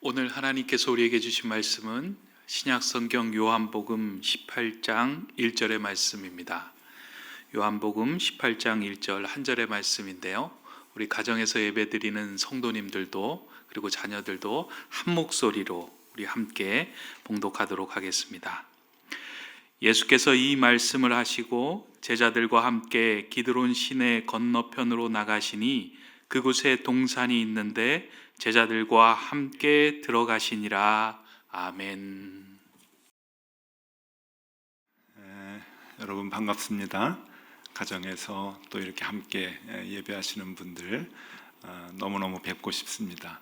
오늘 하나님께서 우리에게 주신 말씀은 신약성경 요한복음 18장 1절의 말씀입니다. 요한복음 18장 1절 한 절의 말씀인데요, 우리 가정에서 예배드리는 성도님들도 그리고 자녀들도 한 목소리로 우리 함께 봉독하도록 하겠습니다. 예수께서 이 말씀을 하시고 제자들과 함께 기드론 시내 건너편으로 나가시니 그곳에 동산이 있는데 제자들과 함께 들어가시니라. 아멘. 여러분 반갑습니다. 가정에서 또 이렇게 함께 예배하시는 분들 너무너무 뵙고 싶습니다.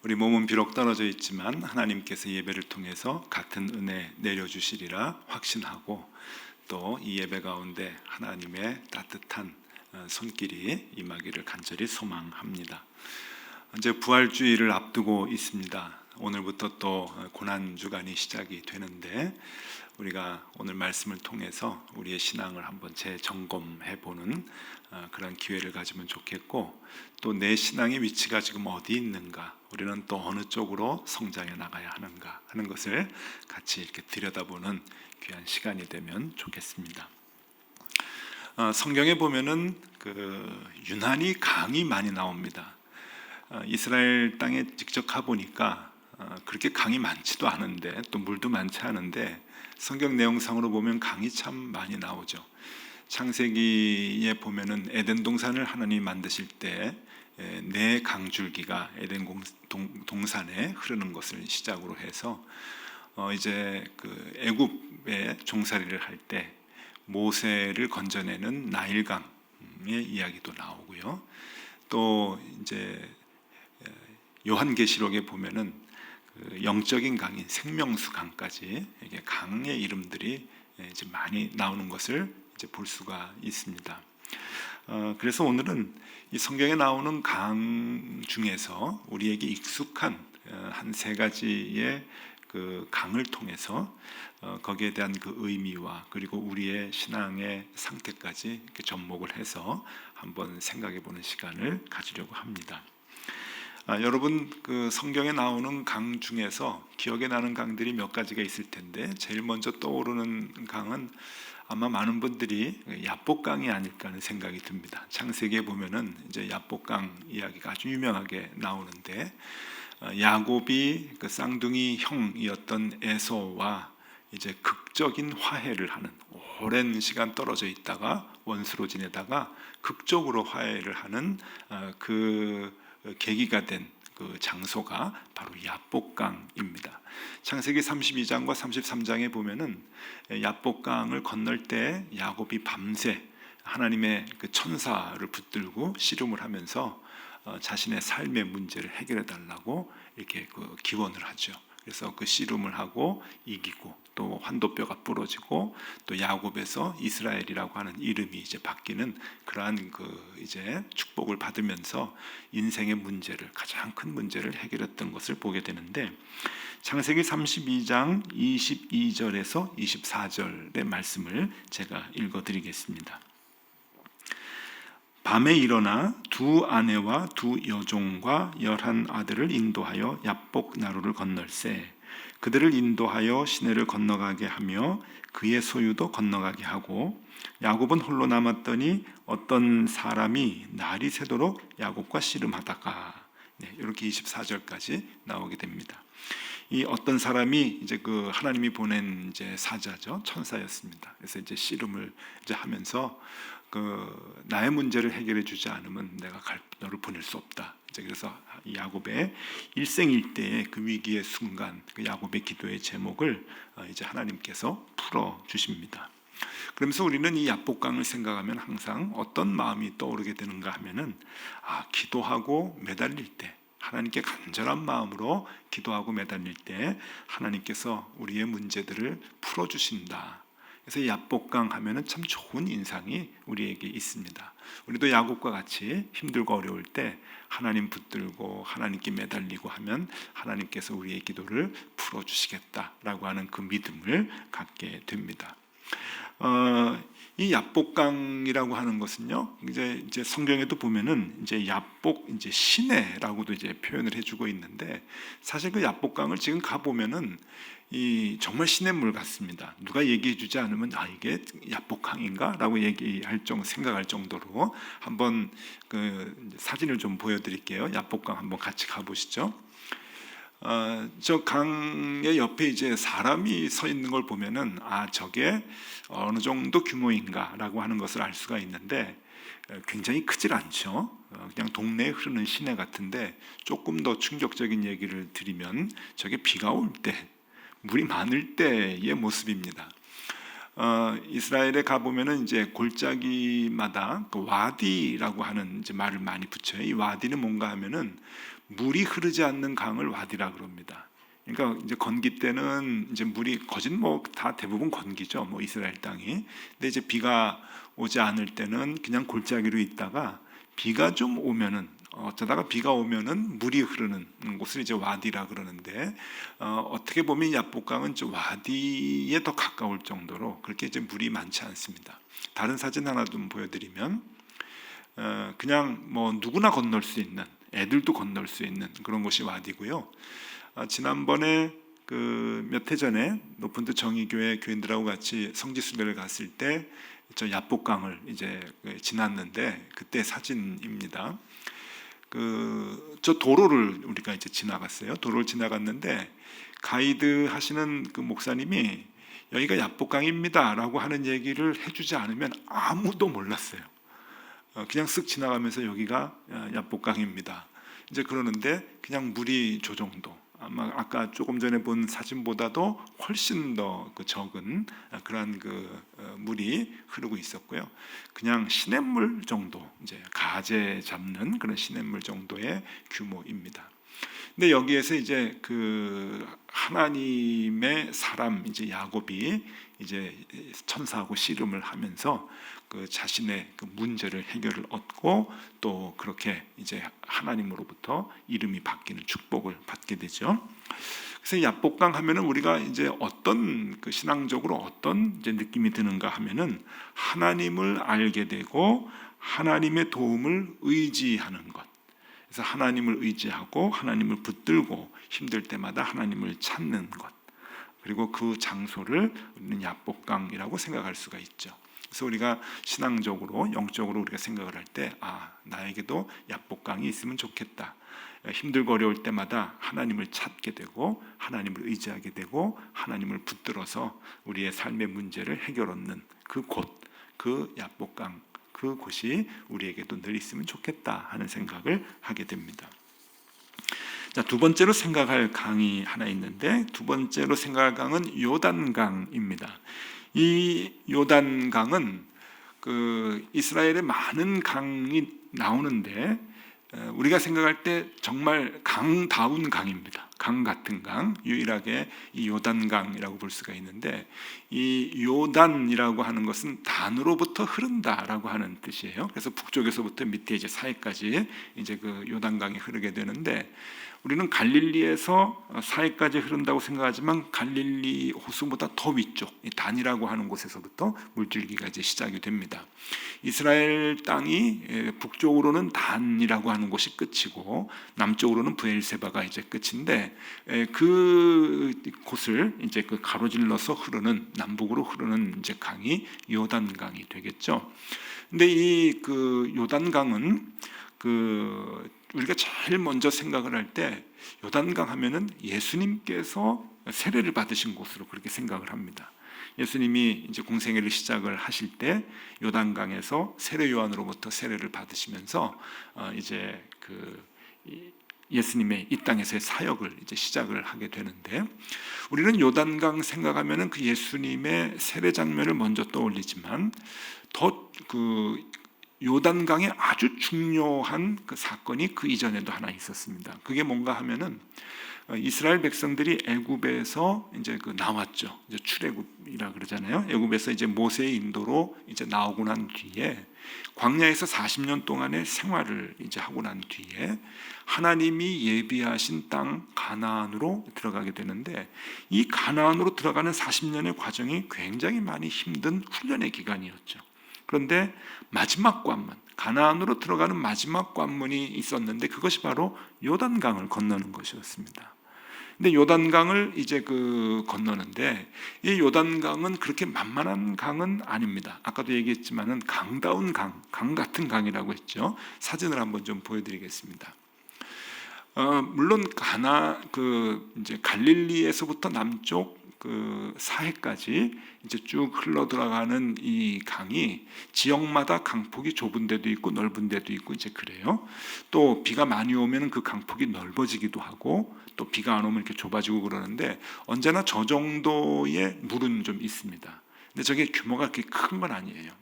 우리 몸은 비록 떨어져 있지만 하나님께서 예배를 통해서 같은 은혜 내려주시리라 확신하고, 또 이 예배 가운데 하나님의 따뜻한 손길이 임하기를 간절히 소망합니다. 이제 부활주의를 앞두고 있습니다. 오늘부터 또 고난주간이 시작이 되는데, 우리가 오늘 말씀을 통해서 우리의 신앙을 한번 재점검해보는 그런 기회를 가지면 좋겠고, 또 내 신앙의 위치가 지금 어디 있는가, 우리는 또 어느 쪽으로 성장해 나가야 하는가 하는 것을 같이 이렇게 들여다보는 귀한 시간이 되면 좋겠습니다. 성경에 보면은 유난히 강이 많이 나옵니다. 이스라엘 땅에 직접 가보니까 그렇게 강이 많지도 않은데, 또 물도 많지 않은데, 성경 내용상으로 보면 강이 참 많이 나오죠. 창세기에 보면은 에덴 동산을 하나님이 만드실 때 네 강줄기가 에덴 동산에 흐르는 것을 시작으로 해서 이제 애굽에 종살이를 할 때 모세를 건져내는 나일강의 이야기도 나오고요. 또 이제 요한계시록에 보면은 영적인 강인 생명수 강까지 이게 강의 이름들이 이제 많이 나오는 것을 이제 볼 수가 있습니다. 그래서 오늘은 이 성경에 나오는 강 중에서 우리에게 익숙한 한 세 가지의 강을 통해서 거기에 대한 의미와 그리고 우리의 신앙의 상태까지 이렇게 접목을 해서 한번 생각해 보는 시간을 가지려고 합니다. 여러분, 성경에 나오는 강 중에서 기억에 나는 강들이 몇 가지가 있을 텐데, 제일 먼저 떠오르는 강은 아마 많은 분들이 야복강이 아닐까 하는 생각이 듭니다. 창세기에 보면은 이제 야복강 이야기가 아주 유명하게 나오는데, 야곱이 쌍둥이 형이었던 에서와 이제 극적인 화해를 하는, 오랜 시간 떨어져 있다가 원수로 지내다가 극적으로 화해를 하는 계기가 된 장소가 바로 야복강입니다. 창세기 32장과 33장에 보면은 야복강을 건널 때 야곱이 밤새 하나님의 천사를 붙들고 씨름을 하면서 자신의 삶의 문제를 해결해 달라고 이렇게 기원을 하죠. 그래서 씨름을 하고 이기고, 또 환도뼈가 부러지고, 또 야곱에서 이스라엘이라고 하는 이름이 이제 바뀌는 그러한 이제 축복을 받으면서 인생의 문제를, 가장 큰 문제를 해결했던 것을 보게 되는데, 창세기 32장 22절에서 24절의 말씀을 제가 읽어드리겠습니다. 밤에 일어나 두 아내와 두 여종과 11 아들을 인도하여 야복 나루를 건널세, 그들을 인도하여 시내를 건너가게 하며 그의 소유도 건너가게 하고, 야곱은 홀로 남았더니 어떤 사람이 날이 새도록 야곱과 씨름하다가, 이렇게 24절까지 나오게 됩니다. 이 어떤 사람이 이제 하나님이 보낸 이제 사자죠, 천사였습니다. 그래서 이제 씨름을 이제 하면서 나의 문제를 해결해 주지 않으면 내가 너를 보낼 수 없다. 이제 그래서 야곱의 일생일대의 위기의 순간, 야곱의 기도의 제목을 이제 하나님께서 풀어 주십니다. 그러면서 우리는 이 야복강을 생각하면 항상 어떤 마음이 떠오르게 되는가 하면은, 기도하고 매달릴 때, 하나님께 간절한 마음으로 기도하고 매달릴 때 하나님께서 우리의 문제들을 풀어 주신다. 그래서 야복강 하면은 참 좋은 인상이 우리에게 있습니다. 우리도 야곱과 같이 힘들고 어려울 때 하나님 붙들고 하나님께 매달리고 하면 하나님께서 우리의 기도를 풀어주시겠다라고 하는 믿음을 갖게 됩니다. 이 야복강이라고 하는 것은요, 이제 성경에도 보면은 이제 야복 이제 시내라고도 이제 표현을 해주고 있는데, 사실 그 야복강을 지금 가 보면은 이 정말 시냇물 같습니다. 누가 얘기해주지 않으면 이게 야복강인가라고 생각할 정도로 한번 그 사진을 좀 보여드릴게요. 야복강 한번 같이 가보시죠. 저 강의 옆에 이제 사람이 서 있는 걸 보면은 저게 어느 정도 규모인가라고 하는 것을 알 수가 있는데, 굉장히 크질 않죠. 그냥 동네에 흐르는 시내 같은데, 조금 더 충격적인 얘기를 드리면 저게 비가 올 때, 물이 많을 때의 모습입니다. 이스라엘에 가 보면은 이제 골짜기마다 그 와디라고 하는 이제 말을 많이 붙여요. 이 와디는 뭔가 하면은 물이 흐르지 않는 강을 와디라 그럽니다. 그러니까 이제 건기 때는 이제 물이 거진 뭐 다 대부분 건기죠. 뭐 이스라엘 땅이. 근데 이제 비가 오지 않을 때는 그냥 골짜기로 있다가 비가 좀 오면은 어쩌다가 비가 오면은 물이 흐르는 곳을 이제 와디라 그러는데, 어떻게 보면 야복강은 좀 와디에 더 가까울 정도로 그렇게 이제 물이 많지 않습니다. 다른 사진 하나 좀 보여드리면, 그냥 뭐 누구나 건널 수 있는, 애들도 건널 수 있는 그런 곳이 와디고요. 지난번에 그 몇 해 전에 높은 듯 정의교회 교인들하고 같이 성지순례를 갔을 때 저 야복강을 이제 지났는데, 그때 사진입니다. 저 도로를 우리가 이제 지나갔어요. 도로를 지나갔는데 가이드 하시는 그 목사님이 여기가 야복강입니다라고 하는 얘기를 해주지 않으면 아무도 몰랐어요. 그냥 쓱 지나가면서 여기가 야복강입니다. 이제 그러는데 그냥 물이 저 정도. 아마 아까 조금 전에 본 사진보다도 훨씬 더 적은 그러한 물이 흐르고 있었고요. 그냥 시냇물 정도, 이제 가재 잡는 그런 시냇물 정도의 규모입니다. 근데 여기에서 이제 그 하나님의 사람 이제 야곱이 이제 천사하고 씨름을 하면서 그 자신의 그 문제를 해결을 얻고, 또 그렇게 이제 하나님으로부터 이름이 바뀌는 축복을 받게 되죠. 그래서 야복강 하면은 우리가 이제 어떤 그 신앙적으로 어떤 이제 느낌이 드는가 하면은, 하나님을 알게 되고 하나님의 도움을 의지하는 것. 그래서 하나님을 의지하고 하나님을 붙들고 힘들 때마다 하나님을 찾는 것. 그리고 그 장소를 우리는 야복강이라고 생각할 수가 있죠. 그래서 우리가 신앙적으로, 영적으로 우리가 생각을 할 때, 나에게도 야복강이 있으면 좋겠다. 힘들고 어려울 때마다 하나님을 찾게 되고 하나님을 의지하게 되고 하나님을 붙들어서 우리의 삶의 문제를 해결 얻는 그 곳, 그 야복강, 그 곳이 우리에게도 늘 있으면 좋겠다 하는 생각을 하게 됩니다. 자, 두 번째로 생각할 강이 하나 있는데, 두 번째로 생각할 강은 요단강입니다. 이 요단강은 그 이스라엘의 많은 강이 나오는데, 우리가 생각할 때 정말 강다운 강입니다. 강 같은 강, 유일하게 이 요단강이라고 볼 수가 있는데, 이 요단이라고 하는 것은 단으로부터 흐른다라고 하는 뜻이에요. 그래서 북쪽에서부터 밑에 이제 사해까지 이제 그 요단강이 흐르게 되는데, 우리는 갈릴리에서 사해까지 흐른다고 생각하지만 갈릴리 호수보다 더 위쪽, 이 단이라고 하는 곳에서부터 물줄기가 이제 시작이 됩니다. 이스라엘 땅이 북쪽으로는 단이라고 하는 곳이 끝이고 남쪽으로는 브엘세바가 이제 끝인데, 그 곳을 이제 그 가로질러서 흐르는, 남북으로 흐르는 이제 강이 요단강이 되겠죠. 근데 이 그 요단강은 우리가 제일 먼저 생각을 할 때 요단강 하면은 예수님께서 세례를 받으신 곳으로 그렇게 생각을 합니다. 예수님이 이제 공생애를 시작을 하실 때 요단강에서 세례 요한으로부터 세례를 받으시면서 이제 예수님의 이 땅에서의 사역을 이제 시작을 하게 되는데, 우리는 요단강 생각하면은 그 예수님의 세례 장면을 먼저 떠올리지만, 더 요단강에 아주 중요한 그 사건이 그 이전에도 하나 있었습니다. 그게 뭔가 하면은 이스라엘 백성들이 애굽에서 이제 나왔죠. 이제 출애굽이라 그러잖아요. 애굽에서 이제 모세의 인도로 이제 나오고 난 뒤에 광야에서 40년 동안의 생활을 이제 하고 난 뒤에 하나님이 예비하신 땅 가나안으로 들어가게 되는데, 이 가나안으로 들어가는 40년의 과정이 굉장히 많이 힘든 훈련의 기간이었죠. 그런데 마지막 관문, 가나안으로 들어가는 마지막 관문이 있었는데 그것이 바로 요단강을 건너는 것이었습니다. 근데 요단강을 이제 건너는데 이 요단강은 그렇게 만만한 강은 아닙니다. 아까도 얘기했지만은 강다운 강 같은 강이라고 했죠. 사진을 한번 좀 보여드리겠습니다. 물론 이제 갈릴리에서부터 남쪽 사해까지 이제 쭉 흘러 들어가는 이 강이 지역마다 강폭이 좁은 데도 있고 넓은 데도 있고 이제 그래요. 또 비가 많이 오면 그 강폭이 넓어지기도 하고 또 비가 안 오면 이렇게 좁아지고 그러는데 언제나 저 정도의 물은 좀 있습니다. 근데 저게 규모가 그렇게 큰 건 아니에요.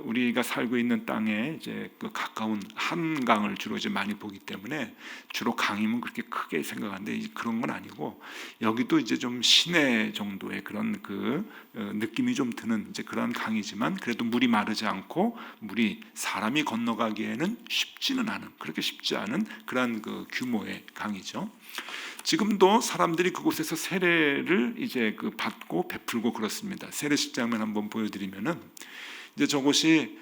우리가 살고 있는 땅에 이제 가까운 한강을 주로 이제 많이 보기 때문에 주로 강이면 그렇게 크게 생각하는데 그런 건 아니고 여기도 이제 좀 시내 정도의 그런 느낌이 좀 드는 이제 그런 강이지만 그래도 물이 마르지 않고 물이 사람이 건너가기에는 그렇게 쉽지 않은 그런 규모의 강이죠. 지금도 사람들이 그곳에서 세례를 이제 받고 베풀고 그렇습니다. 세례식 장면 한번 보여드리면은 이제 저곳이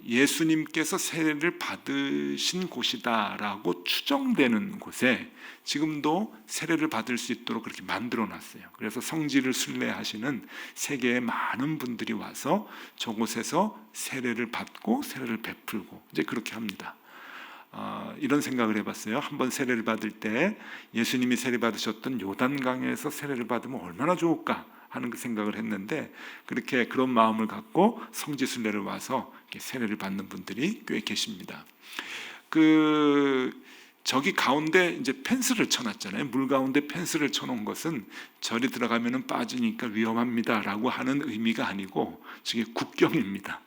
예수님께서 세례를 받으신 곳이다라고 추정되는 곳에 지금도 세례를 받을 수 있도록 그렇게 만들어 놨어요. 그래서 성지를 순례하시는 세계의 많은 분들이 와서 저곳에서 세례를 받고 세례를 베풀고 이제 그렇게 합니다. 이런 생각을 해봤어요. 한번 세례를 받을 때 예수님이 세례 받으셨던 요단강에서 세례를 받으면 얼마나 좋을까 하는 그 생각을 했는데 그런 마음을 갖고 성지순례를 와서 이렇게 세례를 받는 분들이 꽤 계십니다. 저기 가운데 이제 펜스를 쳐놨잖아요. 물 가운데 펜스를 쳐놓은 것은 절이 들어가면은 빠지니까 위험합니다라고 하는 의미가 아니고 저게 국경입니다.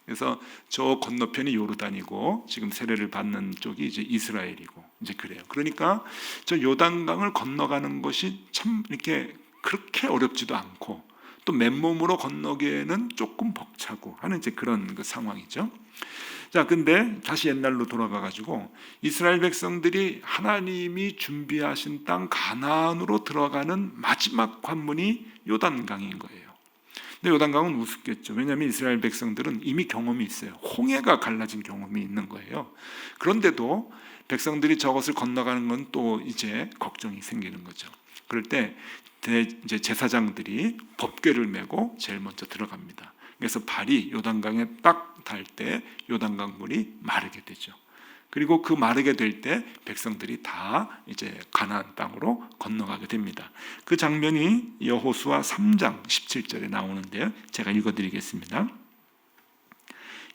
그래서 저 건너편이 요르단이고 지금 세례를 받는 쪽이 이제 이스라엘이고 이제 그래요. 그러니까 저 요단강을 건너가는 것이 참 이렇게 그렇게 어렵지도 않고 또 맨몸으로 건너기에는 조금 벅차고 하는 이제 그런 상황이죠. 자, 근데 다시 옛날로 돌아가 가지고 이스라엘 백성들이 하나님이 준비하신 땅 가나안으로 들어가는 마지막 관문이 요단강인 거예요. 근데 요단강은 우습겠죠. 왜냐하면 이스라엘 백성들은 이미 경험이 있어요. 홍해가 갈라진 경험이 있는 거예요. 그런데도 백성들이 저것을 건너가는 건 또 이제 걱정이 생기는 거죠. 그럴 때 이제 제사장들이 법궤를 메고 제일 먼저 들어갑니다. 그래서 발이 요단강에 딱 닿을 때 요단강 물이 마르게 되죠. 그리고 그 마르게 될 때 백성들이 다 이제 가나안 땅으로 건너가게 됩니다. 그 장면이 여호수아 3장 17절에 나오는데요. 제가 읽어드리겠습니다.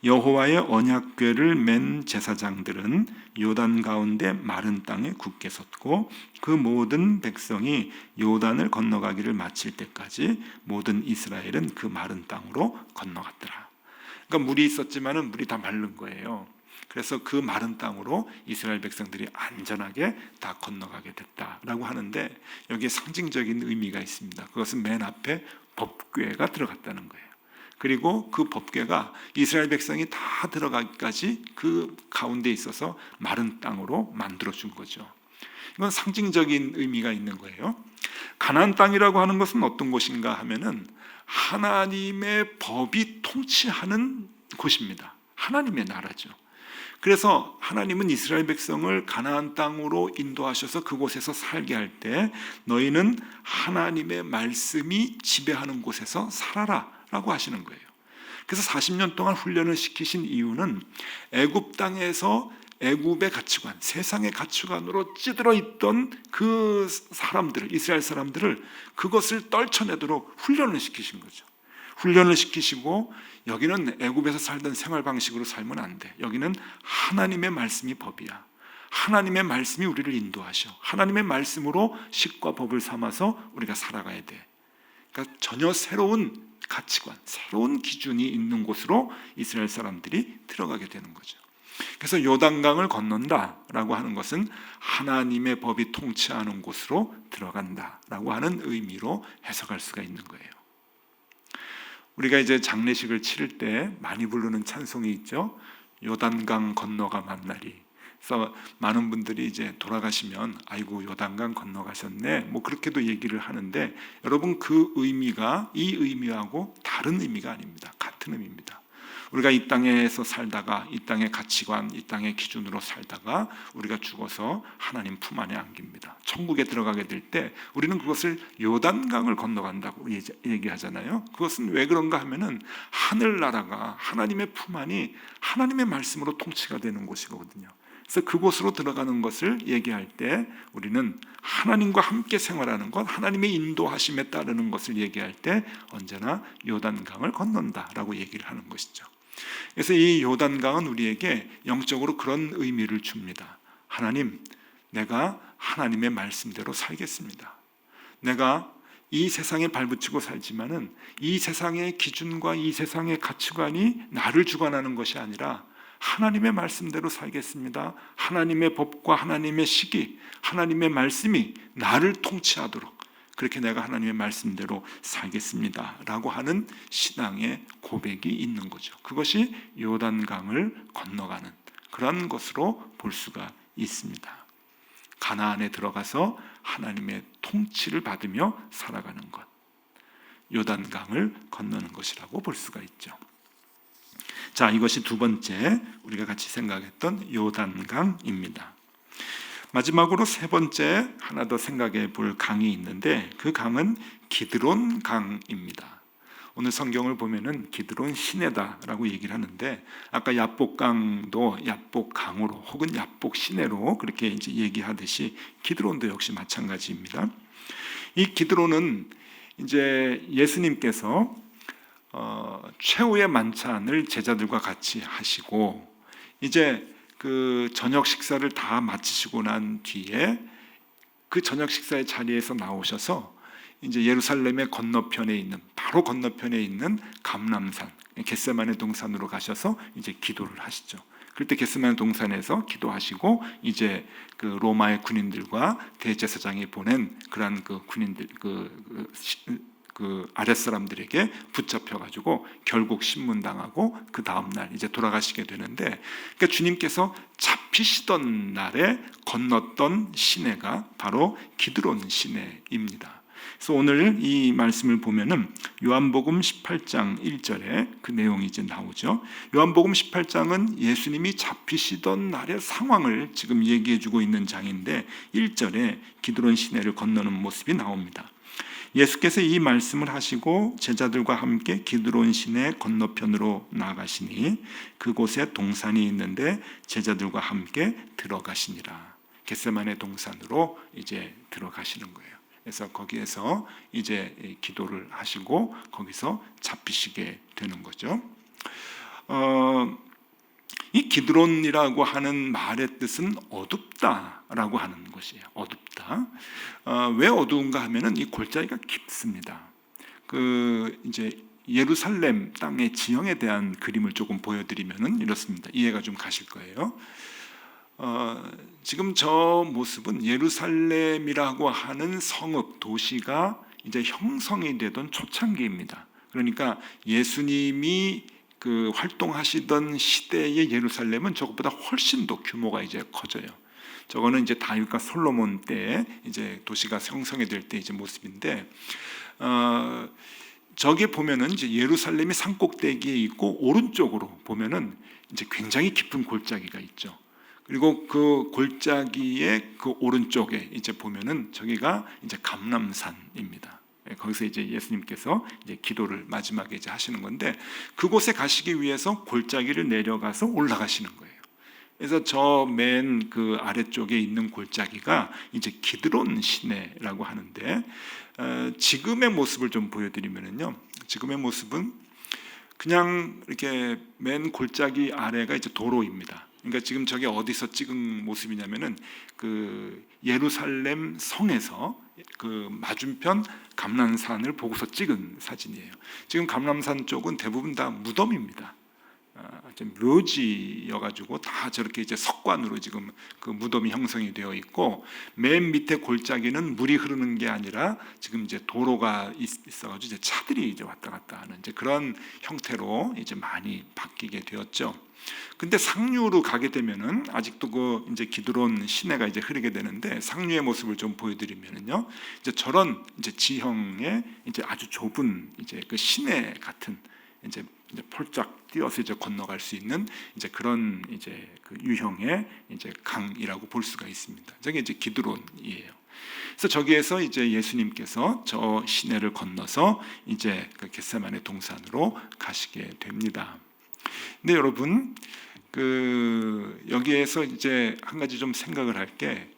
여호와의 언약궤를 맨 제사장들은 요단 가운데 마른 땅에 굳게 섰고 그 모든 백성이 요단을 건너가기를 마칠 때까지 모든 이스라엘은 그 마른 땅으로 건너갔더라. 그러니까 물이 있었지만은 물이 다 마른 거예요. 그래서 그 마른 땅으로 이스라엘 백성들이 안전하게 다 건너가게 됐다라고 하는데 여기에 상징적인 의미가 있습니다. 그것은 맨 앞에 법궤가 들어갔다는 거예요. 그리고 그 법궤가 이스라엘 백성이 다 들어가기까지 그 가운데 있어서 마른 땅으로 만들어준 거죠. 이건 상징적인 의미가 있는 거예요. 가나안 땅이라고 하는 것은 어떤 곳인가 하면은 하나님의 법이 통치하는 곳입니다. 하나님의 나라죠. 그래서 하나님은 이스라엘 백성을 가나안 땅으로 인도하셔서 그곳에서 살게 할 때 너희는 하나님의 말씀이 지배하는 곳에서 살아라 라고 하시는 거예요. 그래서 40년 동안 훈련을 시키신 이유는 애굽 땅에서 애굽의 가치관, 세상의 가치관으로 찌들어 있던 그 사람들을, 이스라엘 사람들을 그것을 떨쳐내도록 훈련을 시키신 거죠. 훈련을 시키시고 여기는 애굽에서 살던 생활 방식으로 살면 안 돼. 여기는 하나님의 말씀이 법이야. 하나님의 말씀이 우리를 인도하셔. 하나님의 말씀으로 식과 법을 삼아서 우리가 살아가야 돼. 그러니까 전혀 새로운 가치관, 새로운 기준이 있는 곳으로 이스라엘 사람들이 들어가게 되는 거죠. 그래서 요단강을 건넌다라고 하는 것은 하나님의 법이 통치하는 곳으로 들어간다라고 하는 의미로 해석할 수가 있는 거예요. 우리가 이제 장례식을 치를 때 많이 부르는 찬송이 있죠. 요단강 건너가 만나리. 그래서 많은 분들이 이제 돌아가시면 아이고 요단강 건너가셨네 뭐 그렇게도 얘기를 하는데 여러분 그 의미가 이 의미하고 다른 의미가 아닙니다. 같은 같은 의미입니다. 우리가 이 땅에서 살다가 이 땅의 가치관, 이 땅의 기준으로 살다가 우리가 죽어서 하나님 품 안에 안깁니다. 천국에 들어가게 될 때 우리는 그것을 요단강을 건너간다고 얘기하잖아요. 그것은 왜 그런가 하면은 하늘나라가 하나님의 품 안이 하나님의 말씀으로 통치가 되는 곳이거든요. 그래서 그곳으로 들어가는 것을 얘기할 때 우리는 하나님과 함께 생활하는 것, 하나님의 인도하심에 따르는 것을 얘기할 때 언제나 요단강을 건넌다라고 얘기를 하는 것이죠. 그래서 이 요단강은 우리에게 영적으로 그런 의미를 줍니다. 하나님, 내가 하나님의 말씀대로 살겠습니다. 내가 이 세상에 발붙이고 살지만은 이 세상의 기준과 이 세상의 가치관이 나를 주관하는 것이 아니라 하나님의 말씀대로 살겠습니다. 하나님의 법과 하나님의 시기, 하나님의 말씀이 나를 통치하도록 그렇게 내가 하나님의 말씀대로 살겠습니다 라고 하는 신앙의 고백이 있는 거죠. 그것이 요단강을 건너가는 그런 것으로 볼 수가 있습니다. 가나안에 들어가서 하나님의 통치를 받으며 살아가는 것, 요단강을 건너는 것이라고 볼 수가 있죠. 자, 이것이 두 번째 우리가 같이 생각했던 요단강입니다. 마지막으로 세 번째 하나 더 생각해 볼 강이 있는데 그 강은 기드론 강입니다. 오늘 성경을 보면은 기드론 시내다라고 얘기를 하는데 아까 야복강도 야복강으로 혹은 야복 시내로 그렇게 이제 얘기하듯이 기드론도 역시 마찬가지입니다. 이 기드론은 이제 예수님께서 최후의 만찬을 제자들과 같이 하시고 이제 그 저녁 식사를 다 마치시고 난 뒤에 그 저녁 식사의 자리에서 나오셔서 이제 예루살렘의 건너편에 있는 바로 건너편에 있는 감람산 겟세마네 동산으로 가셔서 이제 기도를 하시죠. 그럴 때 겟세마네 동산에서 기도하시고 이제 그 로마의 군인들과 대제사장이 보낸 그러한 그 군인들 그 아랫사람들에게 붙잡혀가지고 결국 신문당하고 그 다음날 이제 돌아가시게 되는데 그러니까 주님께서 잡히시던 날에 건넜던 시내가 바로 기드론 시내입니다. 그래서 오늘 이 말씀을 보면은 요한복음 18장 1절에 그 내용이 이제 나오죠. 요한복음 18장은 예수님이 잡히시던 날의 상황을 지금 얘기해주고 있는 장인데 1절에 기드론 시내를 건너는 모습이 나옵니다. 예수께서 이 말씀을 하시고 제자들과 함께 기드론 시내 건너편으로 나아가시니 그곳에 동산이 있는데 제자들과 함께 들어가시니라. 겟세마네 동산으로 이제 들어가시는 거예요. 그래서 거기에서 이제 기도를 하시고 거기서 잡히시게 되는 거죠. 이 기드론이라고 하는 말의 뜻은 어둡다라고 하는 것이에요. 어둡다. 왜 어두운가 하면은 이 골짜기가 깊습니다. 그 이제 예루살렘 땅의 지형에 대한 그림을 조금 보여드리면은 이렇습니다. 이해가 좀 가실 거예요. 지금 저 모습은 예루살렘이라고 하는 성읍 도시가 이제 형성이 되던 초창기입니다. 그러니까 예수님이 그 활동하시던 시대의 예루살렘은 저것보다 훨씬 더 규모가 이제 커져요. 저거는 이제 다윗과 솔로몬 때 이제 도시가 형성이 될 때 이제 모습인데, 저기 보면은 이제 예루살렘이 산 꼭대기에 있고 오른쪽으로 보면은 이제 굉장히 깊은 골짜기가 있죠. 그리고 그 골짜기의 그 오른쪽에 이제 보면은 저기가 이제 감람산입니다. 거기서 이제 예수님께서 이제 기도를 마지막에 이제 하시는 건데 그곳에 가시기 위해서 골짜기를 내려가서 올라가시는 거예요. 그래서 저 맨 그 아래쪽에 있는 골짜기가 이제 기드론 시내라고 하는데 지금의 모습을 좀 보여드리면요. 지금의 모습은 그냥 이렇게 맨 골짜기 아래가 이제 도로입니다. 그러니까 지금 저게 어디서 찍은 모습이냐면은 그 예루살렘 성에서 그 맞은편 감람산을 보고서 찍은 사진이에요. 지금 감람산 쪽은 대부분 다 무덤입니다. 묘지여가지고 다 저렇게 이제 석관으로 지금 그 무덤이 형성이 되어 있고 맨 밑에 골짜기는 물이 흐르는 게 아니라 지금 이제 도로가 있어가지고 이제 차들이 이제 왔다 갔다 하는 이제 그런 형태로 이제 많이 바뀌게 되었죠. 근데 상류로 가게 되면은 아직도 그 이제 기드론 시내가 이제 흐르게 되는데 상류의 모습을 좀 보여드리면은요, 이제 저런 이제 지형의 이제 아주 좁은 이제 그 시내 같은 이제 이제 폴짝 뛰어서 이제 건너갈 수 있는 이제 그런 이제 그 유형의 이제 강이라고 볼 수가 있습니다. 저게 이제 기드론이에요. 그래서 저기에서 이제 예수님께서 저 시내를 건너서 이제 그 겟세마네 동산으로 가시게 됩니다. 근데 여러분 그 여기에서 이제 한 가지 좀 생각을 할 게,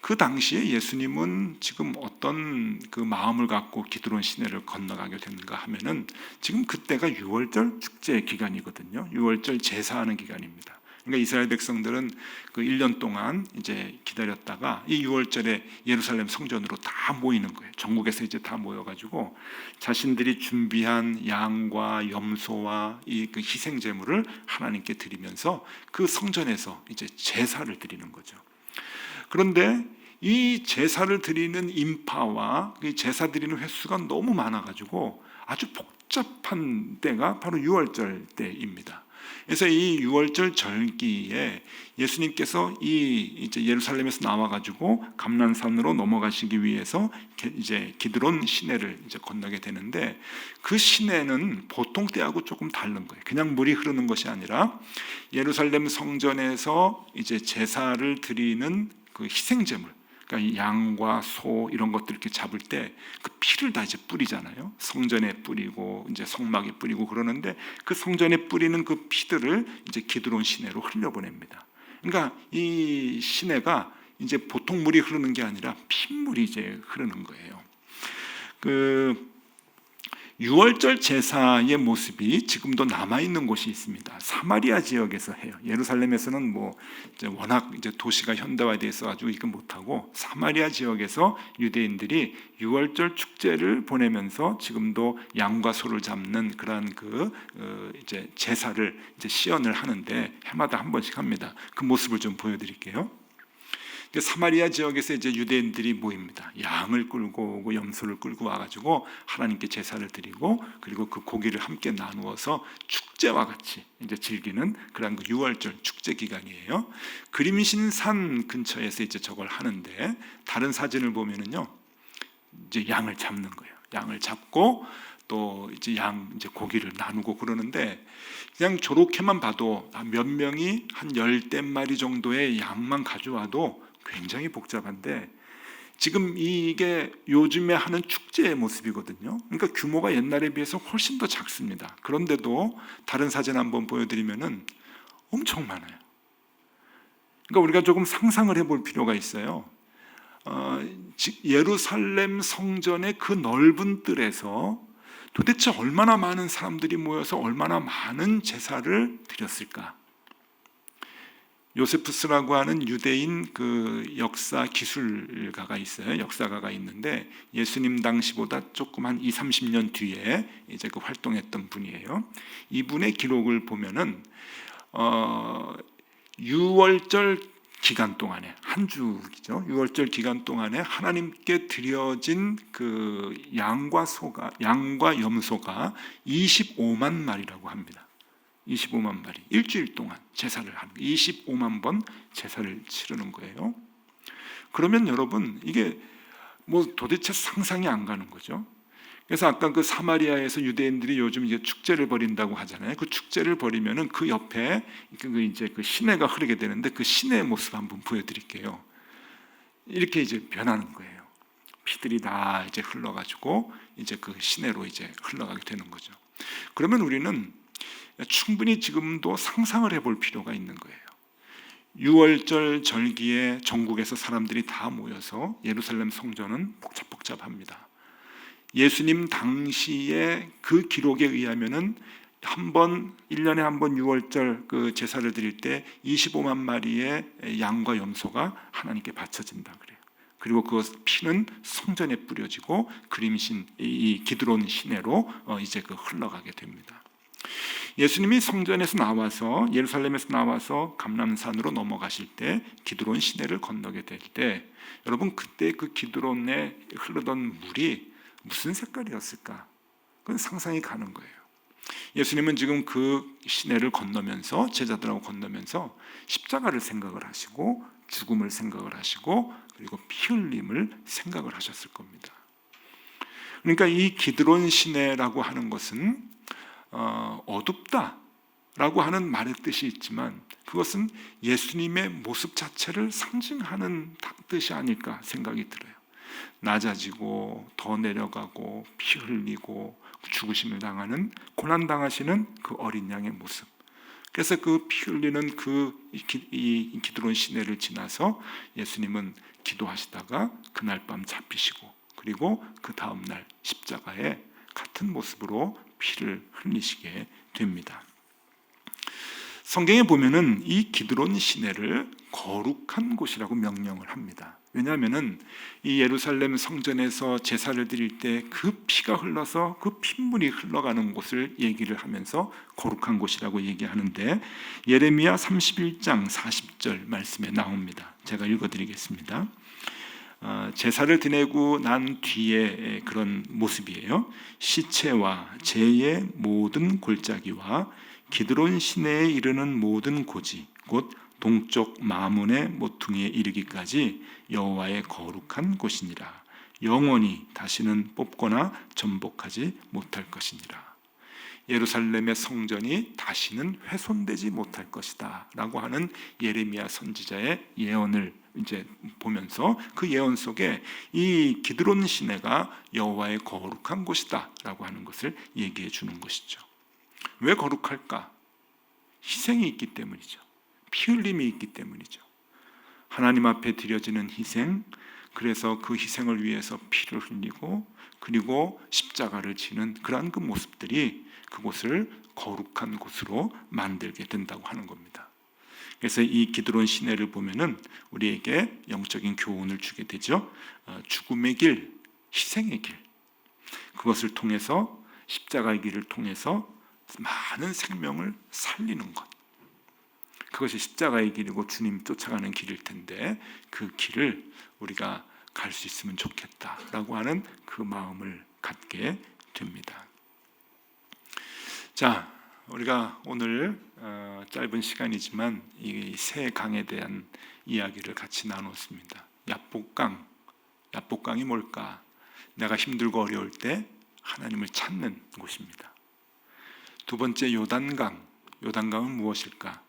그 당시에 예수님은 지금 어떤 그 마음을 갖고 기드론 시내를 건너가게 됐는가 하면은, 지금 그때가 유월절 축제 기간이거든요. 유월절 제사하는 기간입니다. 그러니까 이스라엘 백성들은 그 1년 동안 이제 기다렸다가 이 유월절에 예루살렘 성전으로 다 모이는 거예요. 전국에서 이제 다 모여가지고 자신들이 준비한 양과 염소와 이 그 희생 제물을 하나님께 드리면서 그 성전에서 이제 제사를 드리는 거죠. 그런데 이 제사를 드리는 인파와 제사 드리는 횟수가 너무 많아가지고 아주 복잡한 때가 바로 유월절 때입니다. 그래서 이 유월절 절기에 예수님께서 이제 예루살렘에서 나와가지고 감난산으로 넘어가시기 위해서 이제 기드론 시내를 이제 건너게 되는데, 그 시내는 보통 때하고 조금 다른 거예요. 그냥 물이 흐르는 것이 아니라 예루살렘 성전에서 이제 제사를 드리는 그 희생제물, 그러니까 양과 소 이런 것들 이렇게 잡을 때 그 피를 다 이제 뿌리잖아요. 성전에 뿌리고 이제 성막에 뿌리고 그러는데, 그 성전에 뿌리는 그 피들을 이제 기드론 시내로 흘려보냅니다. 그러니까 이 시내가 이제 보통 물이 흐르는 게 아니라 핏물이 이제 흐르는 거예요. 그 유월절 제사의 모습이 지금도 남아 있는 곳이 있습니다. 사마리아 지역에서 해요. 예루살렘에서는 뭐 이제 워낙 이제 도시가 현대화되어 있어가지고 이거 못하고, 사마리아 지역에서 유대인들이 유월절 축제를 보내면서 지금도 양과 소를 잡는 그러한 그 이제 제사를 이제 시연을 하는데, 해마다 한 번씩 합니다. 그 모습을 좀 보여드릴게요. 사마리아 지역에서 이제 유대인들이 모입니다. 양을 끌고 오고 염소를 끌고 와가지고 하나님께 제사를 드리고, 그리고 그 고기를 함께 나누어서 축제와 같이 이제 즐기는 그런 그 유월절 축제 기간이에요. 그림신산 근처에서 이제 저걸 하는데, 다른 사진을 보면은요, 이제 양을 잡는 거예요. 양을 잡고 또 이제 이제 고기를 나누고 그러는데, 그냥 저렇게만 봐도 몇 명이 한 10댓마리 정도의 양만 가져와도 굉장히 복잡한데, 지금 이게 요즘에 하는 축제의 모습이거든요. 그러니까 규모가 옛날에 비해서 훨씬 더 작습니다. 그런데도 다른 사진 한번 보여드리면은 엄청 많아요. 그러니까 우리가 조금 상상을 해볼 필요가 있어요. 예루살렘 성전의 그 넓은 뜰에서 도대체 얼마나 많은 사람들이 모여서 얼마나 많은 제사를 드렸을까? 요세푸스라고 하는 유대인 그 역사 기술가가 있어요. 역사가가 있는데, 예수님 당시보다 조금 한 20-30년 뒤에 이제 그 활동했던 분이에요. 이분의 기록을 보면은 유월절 기간 동안에, 한 주죠. 유월절 기간 동안에 하나님께 드려진 그 양과 염소가 25만 마리라고 합니다. 25만 마리, 일주일 동안 제사를 하는, 25만 번 제사를 치르는 거예요. 그러면 여러분, 이게 뭐 도대체 상상이 안 가는 거죠. 그래서 아까 그 사마리아에서 유대인들이 요즘 이제 축제를 벌인다고 하잖아요. 그 축제를 벌이면은 그 옆에 이제 그 시내가 흐르게 되는데, 그 시내의 모습 한번 보여드릴게요. 이렇게 이제 변하는 거예요. 피들이 다 이제 흘러가지고 이제 그 시내로 이제 흘러가게 되는 거죠. 그러면 우리는 충분히 지금도 상상을 해볼 필요가 있는 거예요. 유월절 절기에 전국에서 사람들이 다 모여서 예루살렘 성전은 복잡합니다. 예수님 당시에 그 기록에 의하면은 1년에 한 번 유월절 그 제사를 드릴 때 25만 마리의 양과 염소가 하나님께 바쳐진다 그래요. 그리고 그 피는 성전에 뿌려지고 그림신 이 기드론 시내로 이제 그 흘러가게 됩니다. 예수님이 성전에서 나와서, 예루살렘에서 나와서 감람산으로 넘어가실 때 기드론 시내를 건너게 될 때, 여러분 그때 그 기드론에 흐르던 물이 무슨 색깔이었을까? 그건 상상이 가는 거예요. 예수님은 지금 그 시내를 건너면서, 제자들하고 건너면서 십자가를 생각을 하시고, 죽음을 생각을 하시고, 그리고 피 흘림을 생각을 하셨을 겁니다. 그러니까 이 기드론 시내라고 하는 것은 어둡다라고 하는 말의 뜻이 있지만 그것은 예수님의 모습 자체를 상징하는 뜻이 아닐까 생각이 들어요. 낮아지고 더 내려가고 피 흘리고 죽으심을 당하는, 고난 당하시는 그 어린 양의 모습. 그래서 그 피 흘리는 이 기드론 시내를 지나서 예수님은 기도하시다가 그날 밤 잡히시고, 그리고 그 다음 날 십자가에 같은 모습으로 피를 흘리시게 됩니다. 성경에 보면은 이 기드론 시내를 거룩한 곳이라고 명령을 합니다. 왜냐하면은 이 예루살렘 성전에서 제사를 드릴 때 그 피가 흘러서 그 핏물이 흘러가는 곳을 얘기를 하면서 거룩한 곳이라고 얘기하는데, 예레미야 31장 40절 말씀에 나옵니다. 제가 읽어드리겠습니다. 제사를 드리고 난 뒤에 그런 모습이에요. 시체와 재의 모든 골짜기와 기드론 시내에 이르는 모든 고지, 곧 동쪽 마문의 모퉁이에 이르기까지 여호와의 거룩한 곳이니라. 영원히 다시는 뽑거나 전복하지 못할 것이니라. 예루살렘의 성전이 다시는 훼손되지 못할 것이다 라고 하는 예레미야 선지자의 예언을 이제 보면서 그 예언 속에 이 기드론 시내가 여호와의 거룩한 곳이다 라고 하는 것을 얘기해 주는 것이죠. 왜 거룩할까? 희생이 있기 때문이죠. 피 흘림이 있기 때문이죠. 하나님 앞에 드려지는 희생, 그래서 그 희생을 위해서 피를 흘리고 그리고 십자가를 지는 그러한 그 모습들이 그곳을 거룩한 곳으로 만들게 된다고 하는 겁니다. 그래서 이 기드론 시내를 보면은 우리에게 영적인 교훈을 주게 되죠. 죽음의 길, 희생의 길, 그것을 통해서, 십자가의 길을 통해서 많은 생명을 살리는 것, 그것이 십자가의 길이고 주님 쫓아가는 길일 텐데 그 길을 우리가 갈 수 있으면 좋겠다라고 하는 그 마음을 갖게 됩니다. 자, 우리가 오늘 짧은 시간이지만 이 세 강에 대한 이야기를 같이 나눴습니다. 야복강이 뭘까? 내가 힘들고 어려울 때 하나님을 찾는 곳입니다. 두 번째, 요단강은 무엇일까?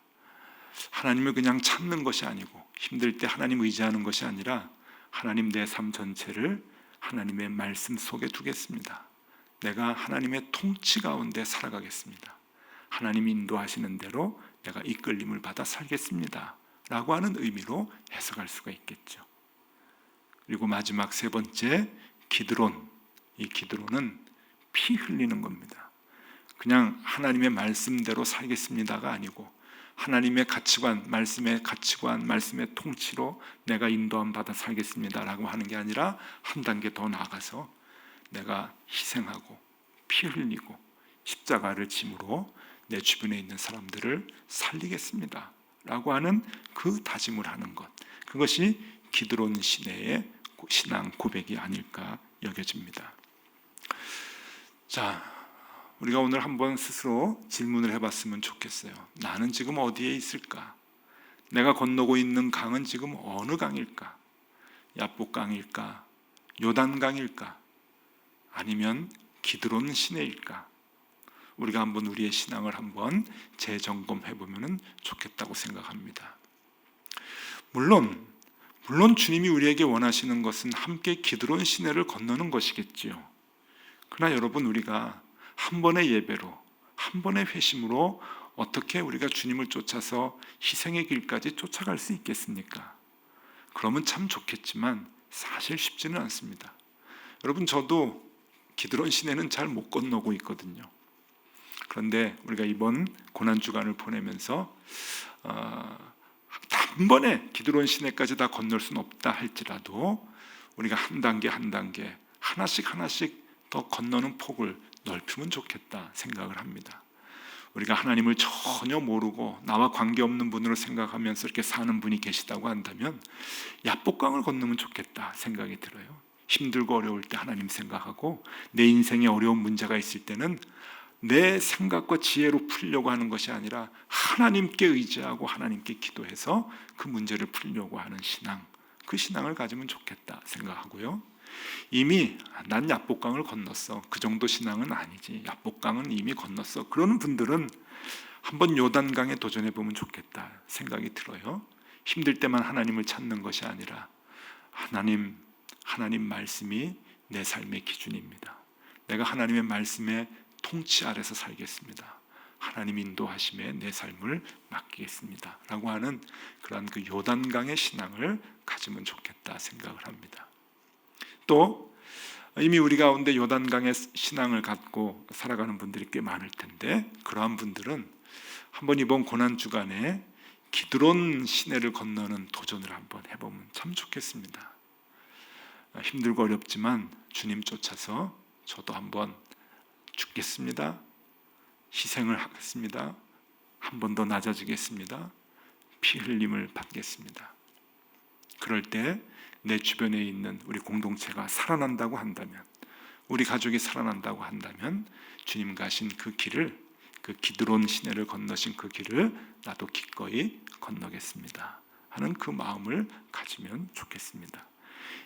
하나님을 그냥 찾는 것이 아니고, 힘들 때 하나님 의지하는 것이 아니라 하나님, 내 삶 전체를 하나님의 말씀 속에 두겠습니다. 내가 하나님의 통치 가운데 살아가겠습니다. 하나님이 인도하시는 대로 내가 이끌림을 받아 살겠습니다 라고 하는 의미로 해석할 수가 있겠죠. 그리고 마지막 세 번째, 기드론. 이 기드론은 피 흘리는 겁니다. 그냥 하나님의 말씀대로 살겠습니다가 아니고 하나님의 가치관, 말씀의 가치관, 말씀의 통치로 내가 인도함 받아 살겠습니다라고 하는 게 아니라 한 단계 더 나아가서 내가 희생하고 피 흘리고 십자가를 짐으로 내 주변에 있는 사람들을 살리겠습니다 라고 하는 그 다짐을 하는 것, 그것이 기드론 시내의 신앙 고백이 아닐까 여겨집니다. 자, 우리가 오늘 한번 스스로 질문을 해봤으면 좋겠어요. 나는 지금 어디에 있을까? 내가 건너고 있는 강은 지금 어느 강일까? 야복강일까? 요단강일까? 아니면 기드론 시내일까? 우리가 한번 우리의 신앙을 한번 재점검해 보면 좋겠다고 생각합니다. 물론 주님이 우리에게 원하시는 것은 함께 기드론 시내를 건너는 것이겠지요. 그러나 여러분, 우리가 한 번의 예배로, 한 번의 회심으로 어떻게 우리가 주님을 쫓아서 희생의 길까지 쫓아갈 수 있겠습니까? 그러면 참 좋겠지만 사실 쉽지는 않습니다. 여러분, 저도 기드론 시내는 잘 못 건너고 있거든요. 그런데 우리가 이번 고난주간을 보내면서 단번에 기드론 시내까지 다 건널 수는 없다 할지라도 우리가 한 단계 한 단계, 하나씩 더 건너는 폭을 넓히면 좋겠다 생각을 합니다. 우리가 하나님을 전혀 모르고 나와 관계없는 분으로 생각하면서 이렇게 사는 분이 계시다고 한다면 야복강을 건너면 좋겠다 생각이 들어요. 힘들고 어려울 때 하나님 생각하고, 내 인생에 어려운 문제가 있을 때는 내 생각과 지혜로 풀려고 하는 것이 아니라 하나님께 의지하고 하나님께 기도해서 그 문제를 풀려고 하는 신앙, 그 신앙을 가지면 좋겠다 생각하고요. 이미 난 야복강을 건넜어. 그 정도 신앙은 아니지. 야복강은 이미 건넜어. 그러는 분들은 한번 요단강에 도전해 보면 좋겠다 생각이 들어요. 힘들 때만 하나님을 찾는 것이 아니라 하나님 말씀이 내 삶의 기준입니다. 내가 하나님의 말씀의 통치 아래서 살겠습니다. 하나님 인도하심에 내 삶을 맡기겠습니다 라고 하는 그러한 그 요단강의 신앙을 가지면 좋겠다 생각을 합니다. 또 이미 우리 가운데 요단강의 신앙을 갖고 살아가는 분들이 꽤 많을 텐데, 그러한 분들은 한번 이번 고난주간에 기드론 시내를 건너는 도전을 한번 해보면 참 좋겠습니다. 힘들고 어렵지만 주님 쫓아서 저도 한번 죽겠습니다. 희생을 하겠습니다. 한 번 더 낮아지겠습니다. 피 흘림을 받겠습니다. 그럴 때 내 주변에 있는 우리 공동체가 살아난다고 한다면, 우리 가족이 살아난다고 한다면 주님 가신 그 길을, 그 기드론 시내를 건너신 그 길을 나도 기꺼이 건너겠습니다 하는 그 마음을 가지면 좋겠습니다.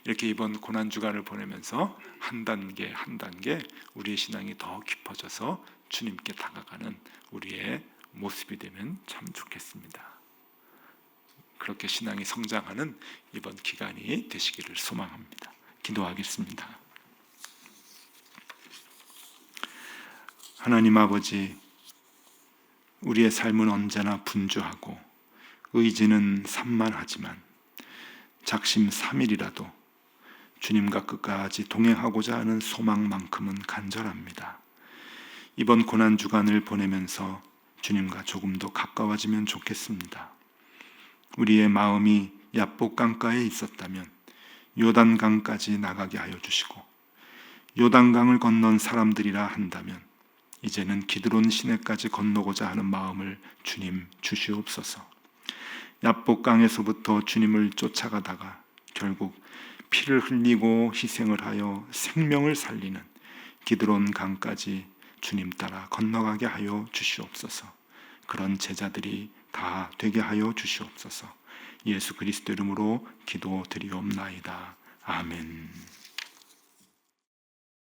이렇게 이번 고난주간을 보내면서 한 단계 한 단계 우리의 신앙이 더 깊어져서 주님께 다가가는 우리의 모습이 되면 참 좋겠습니다. 그렇게 신앙이 성장하는 이번 기간이 되시기를 소망합니다. 기도하겠습니다. 하나님 아버지, 우리의 삶은 언제나 분주하고 의지는 산만하지만 작심삼일이라도 주님과 끝까지 동행하고자 하는 소망만큼은 간절합니다. 이번 고난주간을 보내면서 주님과 조금 더 가까워지면 좋겠습니다. 우리의 마음이 야복강가에 있었다면 요단강까지 나가게 하여 주시고, 요단강을 건넌 사람들이라 한다면 이제는 기드론 시내까지 건너고자 하는 마음을 주님 주시옵소서. 야복강에서부터 주님을 쫓아가다가 결국 피를 흘리고 희생을 하여 생명을 살리는 기드론 강까지 주님 따라 건너가게 하여 주시옵소서. 그런 제자들이 다 되게 하여 주시옵소서. 예수 그리스도 이름으로 기도드리옵나이다. 아멘.